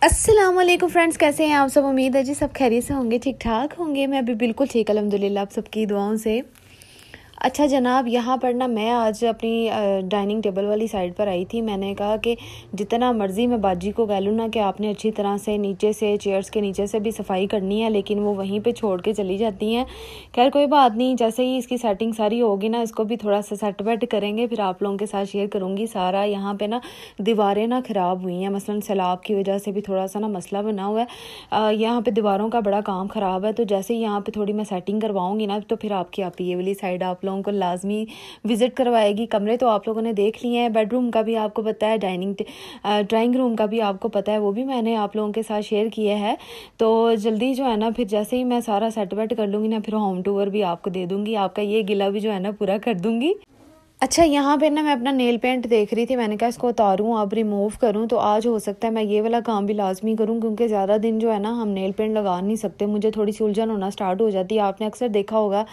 अस्सलामुअलैकुम फ्रेंड्स, कैसे हैं आप सब। उम्मीद है जी सब खैरियत से होंगे, ठीक ठाक होंगे। मैं भी बिल्कुल ठीक अल्हम्दुलिल्लाह आप सबकी दुआओं से। अच्छा जनाब, यहाँ पर ना मैं आज अपनी डाइनिंग टेबल वाली साइड पर आई थी। मैंने कहा कि जितना मर्ज़ी मैं बाजी को कह लूँ ना कि आपने अच्छी तरह से नीचे से चेयर्स के नीचे से भी सफाई करनी है, लेकिन वो वहीं पे छोड़ के चली जाती हैं। खैर कोई बात नहीं, जैसे ही इसकी सेटिंग सारी होगी ना, इसको भी थोड़ा सा सेट वेट करेंगे, फिर आप लोगों के साथ शेयर करूँगी सारा। यहाँ पर ना दीवारें ना ख़राब हुई हैं, मसलन सैलाब की वजह से भी थोड़ा सा ना मसला बना हुआ है। यहाँ पर दीवारों का बड़ा काम ख़राब है, तो जैसे ही यहाँ पर थोड़ी मैं सेटिंग करवाऊँगी ना, तो फिर आपकी आप ये वाली साइड आप लोगों को लाजमी विजिट करवाएगी। कमरे तो आप लोगों ने देख लिए हैं, बेडरूम का भी आपको पता है, ड्राइंग रूम का भी आपको पता है, वो भी मैंने आप लोगों के साथ शेयर किया है। तो जल्दी जो है ना, फिर जैसे ही मैं सारा सेट वेट कर लूँगी ना, फिर होम टूर भी आपको दे दूँगी, आपका ये गिला भी जो है ना पूरा कर दूँगी। अच्छा यहाँ पे ना मैं अपना नेल पेंट देख रही थी, मैंने कहा इसको उतारूँ अब रिमूव करूँ, तो आज हो सकता है मैं ये वाला काम भी लाजमी करूँ, क्योंकि ज़्यादा दिन जो है ना हम नेल पेंट लगा नहीं सकते, मुझे थोड़ी सी उलझन होना स्टार्ट हो जाती है। आपने अक्सर देखा होगा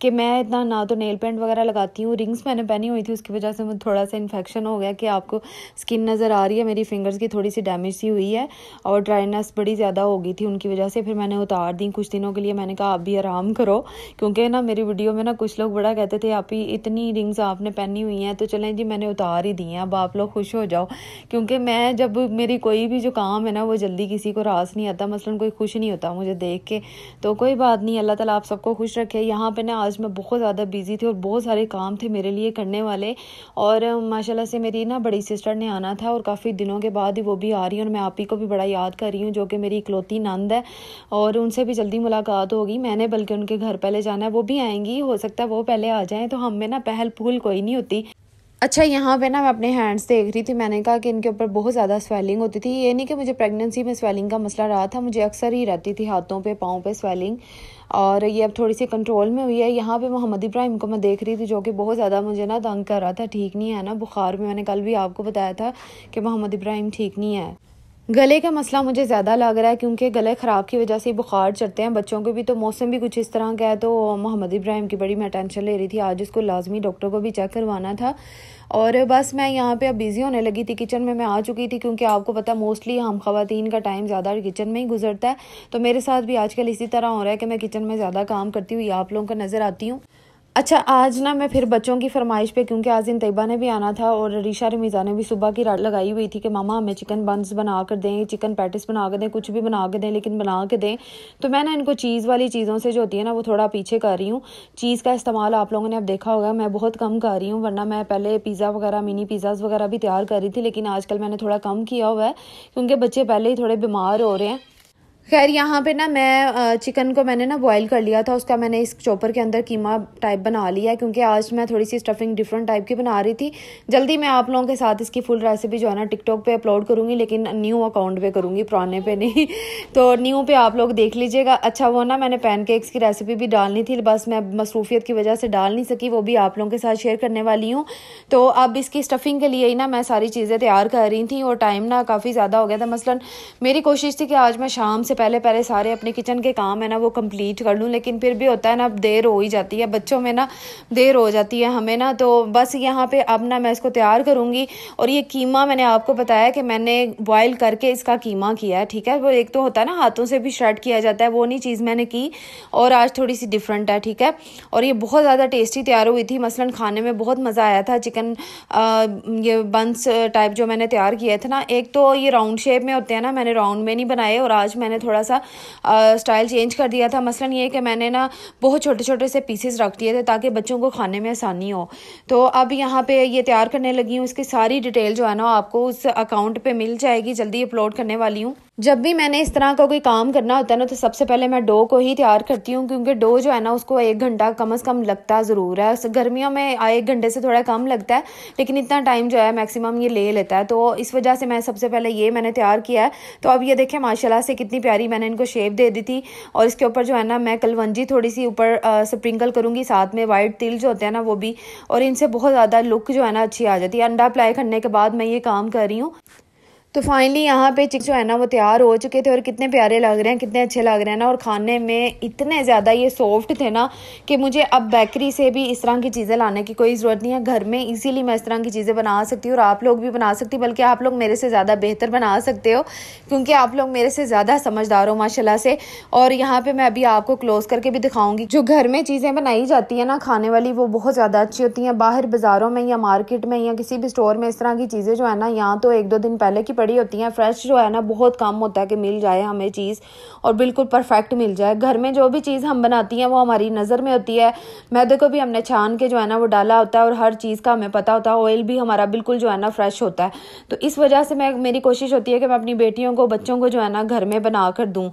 कि मैं इतना ना तो नेल पेंट वगैरह लगाती हूँ, रिंग्स मैंने पहनी हुई थी, उसकी वजह से मुझे थोड़ा सा इन्फेक्शन हो गया कि आपको स्किन नज़र आ रही है, मेरी फिंगर्स की थोड़ी सी डैमेज सी हुई है और ड्राइनेस बड़ी ज़्यादा हो गई थी उनकी वजह से। फिर मैंने उतार दी कुछ दिनों के लिए, मैंने कहा आप भी आराम करो, क्योंकि ना मेरी वीडियो में ना कुछ लोग बड़ा कहते थे आप ही इतनी रिंग्स आपने पहनी हुई हैं, तो चलें जी मैंने उतार ही दी हैं, अब आप लोग खुश हो जाओ। क्योंकि मैं जब मेरी कोई भी जो काम है ना वो जल्दी किसी को रास नहीं आता, मसलन कोई खुश नहीं होता मुझे देख के, तो कोई बात नहीं, अल्लाह ताला आप सबको खुश रखे। यहाँ पे ना आज मैं बहुत ज़्यादा बिजी थी और बहुत सारे काम थे मेरे लिए करने वाले, और माशाल्लाह से मेरी ना बड़ी सिस्टर ने आना था और काफ़ी दिनों के बाद ही वो भी आ रही है, और मैं आप ही को भी बड़ा याद कर रही हूँ, जो कि मेरी इकलौती नंद है, और उनसे भी जल्दी मुलाकात होगी। मैंने बल्कि उनके घर पहले जाना है, वो भी आएंगी, हो सकता है वो पहले आ जाएँ, तो हम में ना पहल फूल कोई नहीं होती। अच्छा यहाँ पे ना मैं अपने हैंड्स देख रही थी, मैंने कहा कि इनके ऊपर बहुत ज़्यादा स्वेलिंग होती थी। ये नहीं कि मुझे प्रेगनेंसी में स्वेलिंग का मसला रहा था, मुझे अक्सर ही रहती थी हाथों पे पाँव पे स्वेलिंग, और ये अब थोड़ी सी कंट्रोल में हुई है। यहाँ पे मोहम्मद इब्राहिम को मैं देख रही थी, जो कि बहुत ज़्यादा मुझे ना तंग कर रहा था, ठीक नहीं है ना बुखार में, मैंने कल भी आपको बताया था कि मोहम्मद इब्राहिम ठीक नहीं है। गले का मसला मुझे ज़्यादा लग रहा है, क्योंकि गले ख़राब की वजह से बुखार चढ़ते हैं बच्चों को भी, तो मौसम भी कुछ इस तरह का है, तो मोहम्मद इब्राहिम की बड़ी मैं टेंशन ले रही थी। आज उसको लाजमी डॉक्टर को भी चेक करवाना था, और बस मैं यहाँ पे अब बिज़ी होने लगी थी। किचन में मैं आ चुकी थी, क्योंकि आपको पता मोस्टली हम ख़वातीन का टाइम ज़्यादा किचन में ही गुजरता है, तो मेरे साथ भी आजकल इसी तरह हो रहा है कि मैं किचन में ज़्यादा काम करती हुई आप लोगों को नज़र आती हूँ। अच्छा आज ना मैं फिर बच्चों की फरमाइश पे, क्योंकि आज इन तैयबा ने भी आना था और रीशा रमीज़ा ने भी सुबह की रात लगाई हुई थी कि मामा हमें चिकन बंस बना कर दें, चिकन पैटिस बना कर दें, कुछ भी बना के दें, लेकिन बना के दें। तो मैं ना इनको चीज़ वाली चीज़ों से जो होती है ना वो थोड़ा पीछे कर रही हूँ। चीज़ का इस्तेमाल आप लोगों ने अब देखा होगा मैं बहुत कम कर रही हूँ, वरना मैं पहले पिज़्ज़ा वगैरह मिनी पिज़्ज़ाज़ वगैरह भी तैयार कर रही थी, लेकिन आजकल मैंने थोड़ा कम किया हुआ है, क्योंकि बच्चे पहले ही थोड़े बीमार हो रहे हैं। खैर यहाँ पे ना मैं चिकन को मैंने ना बॉईल कर लिया था, उसका मैंने इस चॉपर के अंदर कीमा टाइप बना लिया है, क्योंकि आज मैं थोड़ी सी स्टफिंग डिफरेंट टाइप की बना रही थी। जल्दी मैं आप लोगों के साथ इसकी फुल रेसिपी जो है ना टिकटॉक पे अपलोड करूँगी, लेकिन न्यू अकाउंट पे करूँगी, पुराने पे नहीं तो न्यू पे आप लोग देख लीजिएगा। अच्छा वो ना मैंने पैनकेक्स की रेसिपी भी डालनी थी, बस मैं मसरूफियत की वजह से डाल नहीं सकी, वो भी आप लोगों के साथ शेयर करने वाली हूँ। तो अब इसकी स्टफिंग के लिए ही ना मैं सारी चीज़ें तैयार कर रही थी, और टाइम ना काफ़ी ज़्यादा हो गया था। मसलन मेरी कोशिश थी कि आज मैं शाम से पहले पहले सारे अपने किचन के काम है ना वो कंप्लीट कर लूँ, लेकिन फिर भी होता है ना, अब देर हो ही जाती है, बच्चों में ना देर हो जाती है हमें ना। तो बस यहाँ पे अब ना मैं इसको तैयार करूँगी, और ये कीमा मैंने आपको बताया कि मैंने बॉयल करके इसका कीमा किया है, ठीक है। वो एक तो होता है ना हाथों से भी श्रेड किया जाता है, वो नहीं चीज़ मैंने की, और आज थोड़ी सी डिफरेंट है, ठीक है। और ये बहुत ज़्यादा टेस्टी तैयार हुई थी, मसलन खाने में बहुत मज़ा आया था। चिकन ये बंस टाइप जो मैंने तैयार किया था ना, एक तो ये राउंड शेप में होते हैं ना, मैंने राउंड में नहीं बनाए, और आज मैंने थोड़ा सा स्टाइल चेंज कर दिया था। मसलन ये कि मैंने ना बहुत छोटे छोटे से पीसेस रख दिए थे ताकि बच्चों को खाने में आसानी हो। तो अब यहाँ पे ये तैयार करने लगी हूँ, इसकी सारी डिटेल जो है ना आपको उस अकाउंट पे मिल जाएगी, जल्दी अपलोड करने वाली हूँ। जब भी मैंने इस तरह का कोई काम करना होता है ना, तो सबसे पहले मैं डो को ही तैयार करती हूँ, क्योंकि डो जो है ना उसको 1 घंटा कम से कम लगता ज़रूर है। गर्मियों में 1 घंटे से थोड़ा कम लगता है, लेकिन इतना टाइम जो है मैक्सिमम ये ले लेता है, तो इस वजह से मैं सबसे पहले ये मैंने तैयार किया है। तो अब ये देखें माशाल्लाह से कितनी प्यारी मैंने इनको शेप दे दी थी, और इसके ऊपर जो है ना मैं कलवंजी थोड़ी सी ऊपर स्प्रिंकल करूँगी, साथ में वाइट तिल जो होते हैं ना वो भी, और इनसे बहुत ज़्यादा लुक जो है ना अच्छी आ जाती है। अंडा अप्लाई करने के बाद मैं ये काम कर रही हूँ। तो फाइनली यहाँ पे चिक्स जो है ना वो तैयार हो चुके थे और कितने प्यारे लग रहे हैं, कितने अच्छे लग रहे हैं ना। और खाने में इतने ज़्यादा ये सॉफ्ट थे ना कि मुझे अब बेकरी से भी इस तरह की चीज़ें लाने की कोई ज़रूरत नहीं है। घर में इजीली मैं इस तरह की चीज़ें बना सकती हूँ और आप लोग भी बना सकती, बल्कि आप लोग मेरे से ज़्यादा बेहतर बना सकते हो क्योंकि आप लोग मेरे से ज़्यादा समझदार हो माशाल्लाह से। और यहाँ पर मैं अभी आपको क्लोज़ करके भी दिखाऊँगी। जो घर में चीज़ें बनाई जाती हैं ना खाने वाली, वो बहुत ज़्यादा अच्छी होती हैं। बाहर बाज़ारों में या मार्केट में या किसी भी स्टोर में इस तरह की चीज़ें जो है ना, यहाँ तो 1-2 दिन पहले की पड़ी होती हैं। फ्रेश जो है ना बहुत कम होता है कि मिल जाए हमें चीज़ और बिल्कुल परफेक्ट मिल जाए। घर में जो भी चीज़ हम बनाती हैं वो हमारी नज़र में होती है। मैदे को भी हमने छान के जो है ना वो डाला होता है और हर चीज़ का हमें पता होता है। ऑयल भी हमारा बिल्कुल जो है ना फ्रेश होता है। तो इस वजह से मेरी कोशिश होती है कि मैं अपनी बेटियों को, बच्चों को जो है ना घर में बना कर दूँ।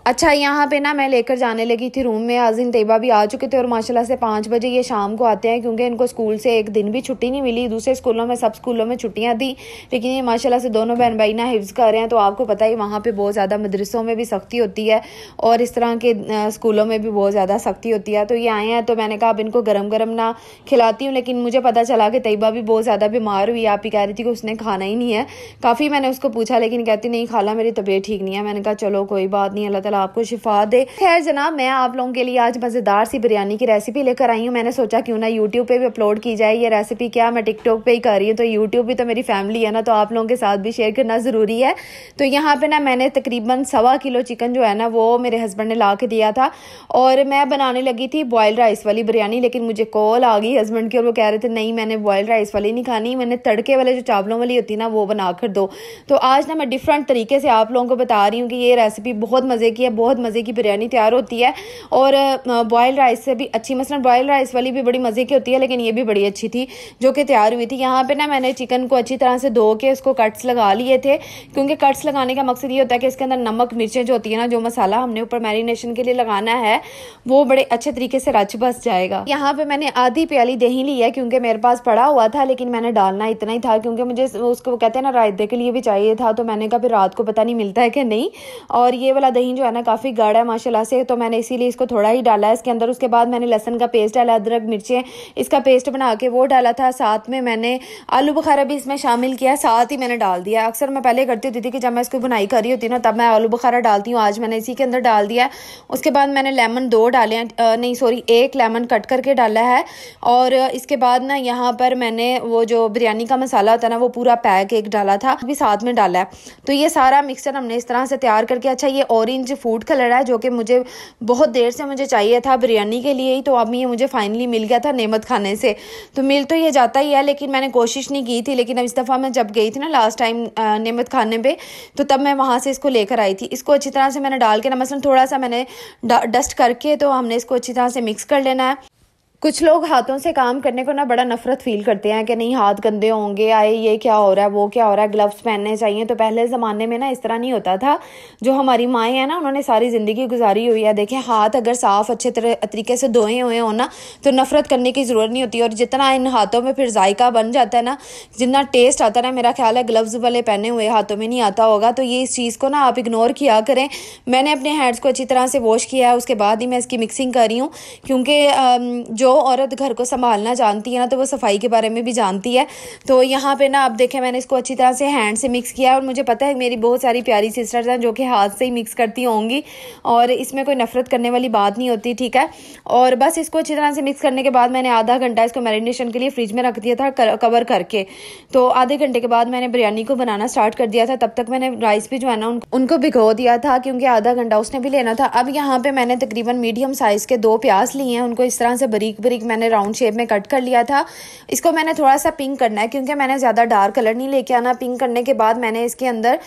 अच्छा, यहाँ पे ना मैं लेकर जाने लगी थी रूम में। आज़िन तैयबा भी आ चुके थे और माशाल्लाह से 5 बजे ये शाम को आते हैं क्योंकि इनको स्कूल से एक दिन भी छुट्टी नहीं मिली। दूसरे स्कूलों में, सब स्कूलों में छुट्टियाँ थी, लेकिन ये माशाल्लाह से दोनों बहन भाई ना हिफ्ज़ कर रहे हैं। तो आपको पता ही वहाँ पे बहुत ज़्यादा मदरसों में भी सख्ती होती है और इस तरह के स्कूलों में भी बहुत ज़्यादा सख्ती होती है। तो ये आए हैं तो मैंने कहा अब इनको गर्म गर्म ना खिलाती हूँ, लेकिन मुझे पता चला कि तैयबा भी बहुत ज़्यादा बीमार हुई। आप ही कह रही थी कि उसने खाना ही नहीं है। काफ़ी मैंने उसको पूछा लेकिन कहती नहीं खाला, मेरी तबीयत ठीक नहीं है। मैंने कहा चलो कोई बात नहीं, अल्लाह ताला आपको शिफा दे। खैर जनाब, मैं आप लोगों के लिए आज मज़ेदार सी बिरयानी की रेसिपी लेकर आई हूँ। मैंने सोचा क्यों ना यूट्यूब पे भी अपलोड की जाए ये रेसिपी। क्या मैं टिकटॉक पे ही कर रही हूँ, तो यूट्यूब भी तो मेरी फैमिली है ना, तो आप लोगों के साथ भी शेयर करना ज़रूरी है। तो यहाँ पे ना मैंने तकरीबन 1.25 किलो चिकन जो है ना वो मेरे हस्बैंड ने ला के दिया था और मैं बनाने लगी थी बॉयल राइस वाली बिरयानी। लेकिन मुझे कॉल आ गई हस्बैंड की और वो कह रहे थे नहीं, मैंने बॉयल राइस वाली नहीं खानी, मैंने तड़के वाले जो चावलों वाली होती है ना वो बना कर दो। तो आज ना मैं डिफरेंट तरीके से आप लोगों को बता रही हूँ कि ये रेसिपी बहुत मज़े की है, बहुत मज़े की बिरयानी तैयार होती है और बॉयल राइस से भी अच्छी। मसलन बॉयल राइस वाली भी बड़ी मज़े की होती है, लेकिन ये भी बड़ी अच्छी थी जो कि तैयार हुई थी। यहाँ पे ना मैंने चिकन को अच्छी तरह से धो के उसको कट्स लगा लिए थे, क्योंकि कट्स लगाने का मकसद ये होता है कि इसके अंदर नमक मिर्चें जो होती है ना, जो मसाला हमने ऊपर मैरिनेशन के लिए लगाना है वो बड़े अच्छे तरीके से रच बस जाएगा। यहाँ पे मैंने आधी प्याली दही ली है क्योंकि मेरे पास पड़ा हुआ था, लेकिन मैंने डालना इतना ही था क्योंकि मुझे उसको कहते हैं ना रायते के लिए भी चाहिए था। तो मैंने कहा फिर रात को पता नहीं मिलता है कि नहीं। और ये वाला दही जो है ना काफ़ी गाढ़ा है माशाल्लाह से, तो मैंने इसीलिए इसको थोड़ा ही डाला है इसके अंदर। उसके बाद मैंने लहसुन का पेस्ट डाला, अदरक मिर्चें इसका पेस्ट बना के वो डाला था। साथ में मैंने आलू बुखारा भी इसमें शामिल किया, साथ ही मैंने डाल दिया। अक्सर मैं पहले करती होती थी कि जब मैं इसको बुनाई कर रही होती ना तब मैं आलू बुखारा डालती हूँ, आज मैंने इसी के अंदर डाल दिया। उसके बाद मैंने लेमन 2 डाले हैं, नहीं सॉरी 1 लेमन कट करके डाला है। और इसके बाद ना यहाँ पर मैंने वो जो बिरयानी का मसाला होता है ना वो पूरा पैक 1 डाला था, भी साथ में डाला है। तो ये सारा मिक्सचर हमने इस तरह से तैयार करके, अच्छा ये ऑरेंज फूड कलर है जो कि मुझे बहुत देर से मुझे चाहिए था बिरयानी के लिए ही, तो अब ये मुझे फाइनली मिल गया था नेमत खाने से। तो मिल तो ये जाता ही है लेकिन मैंने कोशिश नहीं की थी। लेकिन अब इस दफ़ा मैं जब गई थी ना लास्ट टाइम नेमत खाने पे, तो तब मैं वहाँ से इसको लेकर आई थी। इसको अच्छी तरह से मैंने डाल के ना, मसलन थोड़ा सा मैंने डस्ट करके, तो हमने इसको अच्छी तरह से मिक्स कर लेना है। कुछ लोग हाथों से काम करने को ना बड़ा नफरत फील करते हैं कि नहीं हाथ गंदे होंगे, आए ये क्या हो रहा है, वो क्या हो रहा है, ग्लव्स पहनने चाहिए। तो पहले ज़माने में ना इस तरह नहीं होता था। जो हमारी माएँ हैं ना उन्होंने सारी ज़िंदगी गुजारी हुई है। देखें, हाथ अगर साफ़ अच्छे तरीके से धोए हुए हो ना तो नफ़रत करने की ज़रूरत नहीं होती। और जितना इन हाथों में फिर जायका बन जाता है ना, जितना टेस्ट आता है ना, मेरा ख्याल है ग्लव्स वाले पहने हुए हाथों में नहीं आता होगा। तो ये इस चीज़ को ना आप इग्नोर किया करें। मैंने अपने हैंड्स को अच्छी तरह से वॉश किया है, उसके बाद ही मैं इसकी मिक्सिंग कर रही हूँ, क्योंकि जो औरत घर को संभालना जानती है ना तो वो सफाई के बारे में भी जानती है। तो यहाँ पे ना आप देखें मैंने इसको अच्छी तरह से हैंड से मिक्स किया। और मुझे पता है मेरी बहुत सारी प्यारी सिस्टर्स हैं जो कि हाथ से ही मिक्स करती होंगी और इसमें कोई नफरत करने वाली बात नहीं होती, ठीक है। और बस इसको अच्छी तरह से मिक्स करने के बाद मैंने आधा घंटा इसको मैरिनेशन के लिए फ्रिज में रख दिया था कवर करके। तो आधे घंटे के बाद मैंने बिरयानी को बनाना स्टार्ट कर दिया था। तब तक मैंने राइस भी जो है ना उनको भिगो दिया था क्योंकि आधा घंटा उसने भी लेना था। अब यहाँ पे मैंने तकरीबन मीडियम साइज़ के 2 प्याज लिए हैं, उनको इस तरह से बारीक बारीक मैंने राउंड शेप में कट कर लिया था। इसको मैंने थोड़ा सा पिंक करना है क्योंकि मैंने ज़्यादा डार्क कलर नहीं लेके आना। पिंक करने के बाद मैंने इसके अंदर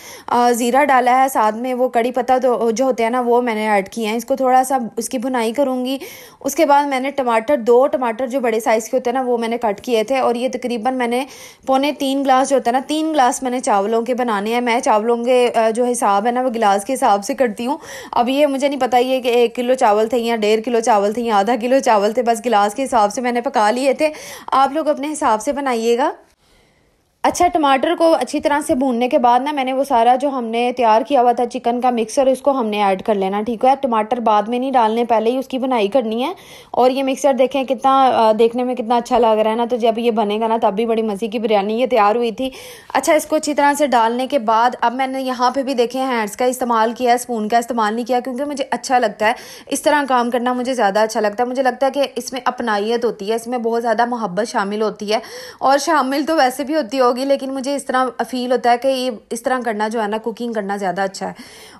ज़ीरा डाला है, साथ में वो कड़ी पत्ता जो होते हैं ना वो मैंने ऐड किए हैं। इसको थोड़ा सा उसकी भुनाई करूँगी। उसके बाद मैंने टमाटर 2 टमाटर जो बड़े साइज़ के होते हैं ना वो मैंने कट किए थे। और ये तकरीबन मैंने 3.25 गिलास जो होता है ना, 3 गिलास मैंने चावलों के बनाने हैं। मैं चावलों के जो हिसाब है ना वो गिलास के हिसाब से करती हूँ। अब ये मुझे नहीं पता ये कि 1 किलो चावल थे या 1.5 किलो चावल थे या आधा किलो चावल थे, बस गिलास के हिसाब से मैंने पका लिए थे। आप लोग अपने हिसाब से बनाइएगा। अच्छा, टमाटर को अच्छी तरह से भूनने के बाद ना मैंने वो सारा जो हमने तैयार किया हुआ था चिकन का मिक्सर, उसको हमने ऐड कर लेना, ठीक है। टमाटर बाद में नहीं डालने, पहले ही उसकी बनाई करनी है। और ये मिक्सर देखें कितना देखने में कितना अच्छा लग रहा है ना, तो जब ये बनेगा ना तब भी बड़ी मज़े की बिरयानी ये तैयार हुई थी। अच्छा, इसको अच्छी तरह से डालने के बाद अब मैंने यहाँ पर भी देखें हैंड्स का इस्तेमाल किया, स्पून का इस्तेमाल नहीं किया, क्योंकि मुझे अच्छा लगता है इस तरह काम करना, मुझे ज़्यादा अच्छा लगता है। मुझे लगता है कि इसमें अपनाइयत होती है, इसमें बहुत ज़्यादा मोहब्बत शामिल होती है, और शामिल तो वैसे भी होती होगी, लेकिन मुझे इस तरह फील होता है कि ये इस तरह करना जो है ना, कुकिंग करना ज़्यादा अच्छा है।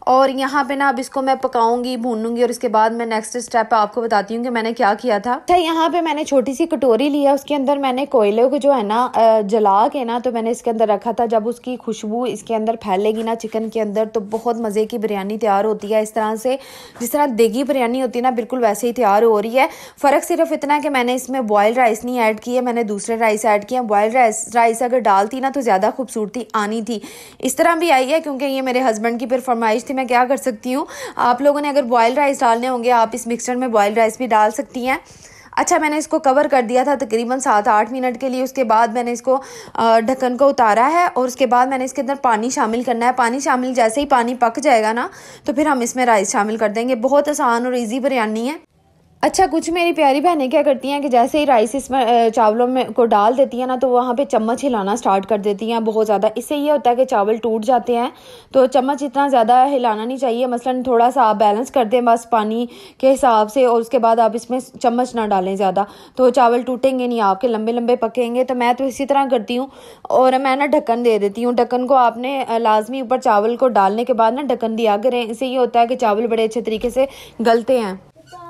और यहाँ पे ना अब इसको मैं पकाऊंगी, भूनूंगी, और इसके बाद मैं नेक्स्ट स्टेप आपको बताती हूँ कि मैंने क्या किया था। अच्छा, यहाँ पे मैंने छोटी सी कटोरी लिया, उसके अंदर मैंने कोयले को जो है ना जला के ना, तो मैंने इसके अंदर रखा था। जब उसकी खुशबू इसके अंदर फैलेगी ना चिकन के अंदर, तो बहुत मज़े की बिरयानी तैयार होती है। इस तरह से जिस तरह देगी बिरयानी होती है ना, बिल्कुल वैसे ही तैयार हो रही है। फ़र्क सिर्फ इतना है कि मैंने इसमें बॉयल राइस नहीं ऐड किए, मैंने दूसरे राइस ऐड किए। बॉयल राइस अगर डालती ना तो ज़्यादा खूबसूरती आनी थी। इस तरह भी आई है क्योंकि ये मेरे हस्बैंड की फिर फरमाइश थी, मैं क्या कर सकती हूँ। आप लोगों ने अगर बॉयल राइस डालने होंगे, आप इस मिक्सचर में बॉयल राइस भी डाल सकती हैं। अच्छा, मैंने इसको कवर कर दिया था तकरीबन 7-8 मिनट के लिए। उसके बाद मैंने इसको ढक्कन को उतारा है, और उसके बाद मैंने इसके अंदर पानी शामिल करना है। पानी शामिल जैसे ही पानी पक जाएगा ना, तो फिर हम इसमें राइस शामिल कर देंगे। बहुत आसान और ईजी बिरयानी है। अच्छा, कुछ मेरी प्यारी बहनें क्या करती हैं कि जैसे ही राइस इसमें चावलों में को डाल देती हैं ना, तो वहाँ पे चम्मच हिलाना स्टार्ट कर देती हैं बहुत ज़्यादा। इससे ये होता है कि चावल टूट जाते हैं, तो चम्मच इतना ज़्यादा हिलाना नहीं चाहिए। मसलन थोड़ा सा आप बैलेंस कर दें बस पानी के हिसाब से, और उसके बाद आप इसमें चम्मच ना डालें ज़्यादा, तो चावल टूटेंगे नहीं, आपके लंबे लंबे पकेंगे। तो मैं तो इसी तरह करती हूँ, और मैं ना ढक्कन दे देती हूँ। ढक्कन को आपने लाजमी ऊपर चावल को डालने के बाद ना ढक्कन दिया करें, इससे ये होता है कि चावल बड़े अच्छे तरीके से गलते हैं।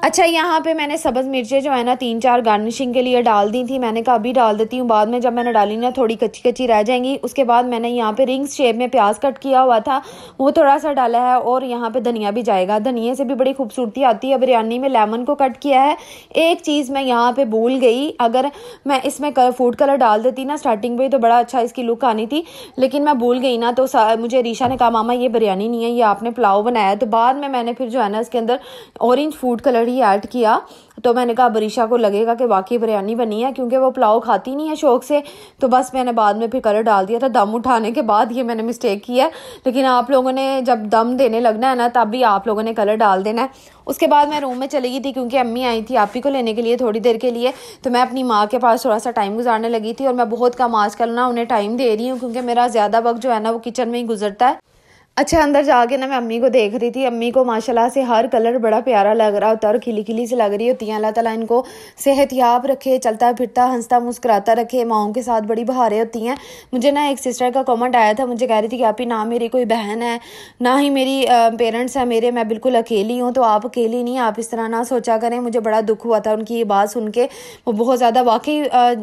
अच्छा, यहाँ पे मैंने सब्ज़ मिर्चें जो है ना 3-4 गार्निशिंग के लिए डाल दी थी। मैंने कहा अभी डाल देती हूँ, बाद में जब मैंने डाली ना थोड़ी कच्ची कच्ची रह जाएंगी। उसके बाद मैंने यहाँ पे रिंग्स शेप में प्याज कट किया हुआ था, वो थोड़ा सा डाला है, और यहाँ पे धनिया भी जाएगा। धनिया से भी बड़ी खूबसूरती आती है बिरयानी में। लेमन को कट किया है। एक चीज़ मैं यहाँ पे भूल गई, अगर मैं इसमें फूड कलर डाल देती ना स्टार्टिंग में, तो बड़ा अच्छा इसकी लुक आनी थी, लेकिन मैं भूल गई ना, तो मुझे रीशा ने कहा मामा ये बिरयानी नहीं है, ये आपने पुलाव बनाया। तो बाद में मैंने फिर जो है ना इसके अंदर ऑरेंज फूड कलर ही ऐड किया। तो मैंने कहा बरीशा को लगेगा कि वाकई बिरयानी बनी है, क्योंकि वो पुलाव खाती नहीं है शौक से। तो बस मैंने बाद में फिर कलर डाल दिया था दम उठाने के बाद। ये मैंने मिस्टेक किया है, लेकिन आप लोगों ने जब दम देने लगना है ना, तब भी आप लोगों ने कलर डाल देना है। उसके बाद मैं रूम में चली गई थी, क्योंकि अम्मी आई थी आपी को लेने के लिए थोड़ी देर के लिए। तो मैं अपनी माँ के पास थोड़ा सा टाइम गुजारने लगी थी, और मैं बहुत कम आजकल ना उन्हें टाइम दे रही हूँ, क्योंकि मेरा ज़्यादा वक्त जो है ना वो किचन में ही गुजरता है। अच्छा, अंदर जाके ना मैं अम्मी को देख रही थी। अम्मी को माशाल्लाह से हर कलर बड़ा प्यारा लग रहा होता है, और खिली खिली से लग रही होती हैं। अल्लाह ताला इनको सेहतयाब रखे, चलता फिरता हंसता मुस्कुराता रखे। माओं के साथ बड़ी बहारें होती हैं। मुझे ना एक सिस्टर का कमेंट आया था, मुझे कह रही थी कि आप ही ना मेरी कोई बहन है, ना ही मेरी पेरेंट्स हैं मेरे, मैं बिल्कुल अकेली हूँ। तो आप अकेली नहीं, आप इस तरह ना सोचा करें। मुझे बड़ा दुख हुआ था उनकी ये बात सुन के। वो बहुत ज़्यादा वाकई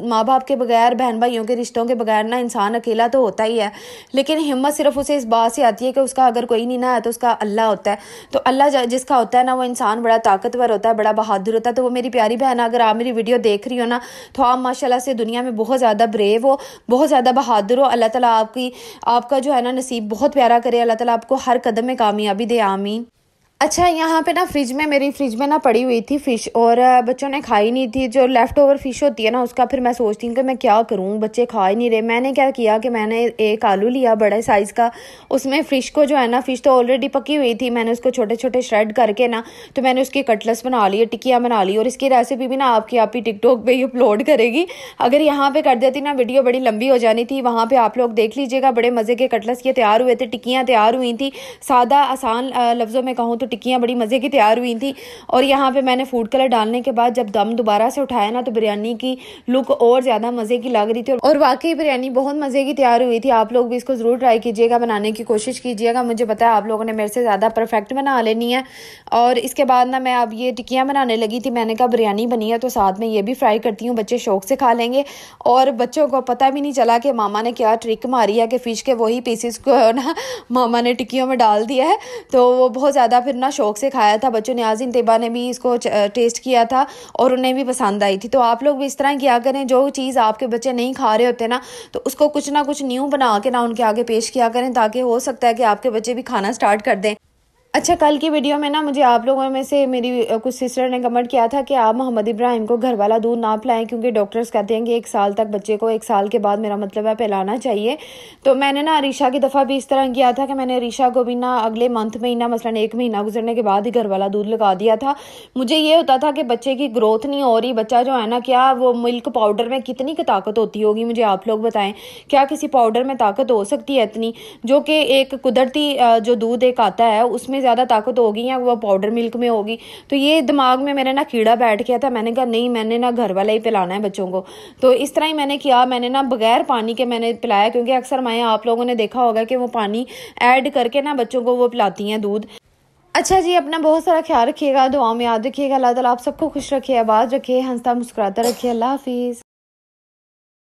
माँ बाप के बगैर, बहन भाइयों के रिश्तों के बगैर ना इंसान अकेला तो होता ही है, लेकिन हिम्मत सिर्फ उसे इस बात से आती है कि उसका अगर कोई नहीं ना है तो उसका अल्लाह होता है। तो अल्लाह जिसका होता है ना, वो इंसान बड़ा ताकतवर होता है, बड़ा बहादुर होता है। तो वो मेरी प्यारी बहन, अगर आप मेरी वीडियो देख रही हो ना, तो आप माशाल्लाह से दुनिया में बहुत ज़्यादा ब्रेव हो, बहुत ज़्यादा बहादुर हो। अल्लाह ताला आपका जो है ना नसीब बहुत प्यारा करे। अल्लाह ताला आपको हर कदम में कामयाबी दे, आमीन। अच्छा, यहाँ पे ना मेरी फ्रिज में ना पड़ी हुई थी फ़िश, और बच्चों ने खाई नहीं थी। जो लेफ़्ट ओवर फ़िश होती है ना, उसका फिर मैं सोचती हूँ कि मैं क्या करूँ, बच्चे खा ही नहीं रहे। मैंने क्या किया कि मैंने एक आलू लिया बड़े साइज़ का, उसमें फ़िश को जो है ना, फ़िश तो ऑलरेडी पकी हुई थी, मैंने उसको छोटे छोटे श्रेड करके ना, तो मैंने उसकी कटलेट्स बना लिए, टिक्कियाँ बना ली। और इसकी रेसिपी भी ना आपकी आप ही टिकटॉक पर ही अपलोड करेगी। अगर यहाँ पर कर देती ना, वीडियो बड़ी लंबी हो जानी थी। वहाँ पर आप लोग देख लीजिएगा, बड़े मज़े के कटलेट्स ये तैयार हुए थे, टिक्कियाँ तैयार हुई थी। सादा आसान लफ्ज़ों में कहूँ तो टिक्कियाँ बड़ी मज़े की तैयार हुई थी। और यहाँ पे मैंने फूड कलर डालने के बाद जब दम दोबारा से उठाया ना, तो बिरयानी की लुक और ज़्यादा मज़े की लग रही थी, और वाकई बिरयानी बहुत मज़े की तैयार हुई थी। आप लोग भी इसको ज़रूर ट्राई कीजिएगा, बनाने की कोशिश कीजिएगा। मुझे पता है आप लोगों ने मेरे से ज़्यादा परफेक्ट बना लेनी है। और इसके बाद ना मैं अब ये टिक्कियाँ बनाने लगी थी। मैंने कहा बिरयानी बनी है तो साथ में ये भी फ्राई करती हूँ, बच्चे शौक से खा लेंगे। और बच्चों को पता भी नहीं चला कि मामा ने क्या ट्रिक मारी है कि फ़िश के वही पीसेस को ना मामा ने टिक्कियों में डाल दिया है। तो वो बहुत ज़्यादा फिर ना शौक से खाया था बच्चों ने। आज़िन तैयबा ने भी इसको टेस्ट किया था और उन्हें भी पसंद आई थी। तो आप लोग भी इस तरह किया करें, जो चीज़ आपके बच्चे नहीं खा रहे होते ना, तो उसको कुछ ना कुछ न्यू बना के ना उनके आगे पेश किया करें, ताकि हो सकता है कि आपके बच्चे भी खाना स्टार्ट कर दें। अच्छा, कल की वीडियो में ना मुझे आप लोगों में से मेरी कुछ सिस्टर ने कमेंट किया था कि आप मोहम्मद इब्राहिम को घर वाला दूध ना पिलाएं, क्योंकि डॉक्टर्स कहते हैं कि 1 साल तक बच्चे को, 1 साल के बाद मेरा मतलब है, पिलाना चाहिए। तो मैंने ना अरीशा की दफ़ा भी इस तरह किया था कि मैंने अरीशा को भी ना अगले मंथ में ही ना, मसलन 1 महीना गुजरने के बाद ही घर वाला दूध लगा दिया था। मुझे ये होता था कि बच्चे की ग्रोथ नहीं हो रही, बच्चा जो है ना, क्या वो मिल्क पाउडर में कितनी ताकत होती होगी, मुझे आप लोग बताएं। क्या किसी पाउडर में ताकत हो सकती है इतनी, जो कि एक कुदरती जो दूध एक आता है उसमें ज़्यादा ताकत होगी या वो पाउडर मिल्क में होगी। तो ये दिमाग में मेरे ना कीड़ा बैठ गया था। मैंने कहा नहीं, मैंने ना घर वाला ही पिलाना है बच्चों को। तो इस तरह ही मैंने किया, मैंने ना बगैर पानी के मैंने पिलाया, क्योंकि अक्सर माएँ, आप लोगों ने देखा होगा कि वो पानी ऐड करके ना बच्चों को वो पिलाती हैं दूध। अच्छा जी, अपना बहुत सारा ख्याल रखिएगा, दुआ में याद रखिएगा। अल्लाह ताला आप सबको खुश रखे, आबाद रखे, हंसता मुस्कुराता रखे। अल्लाह हाफिज़।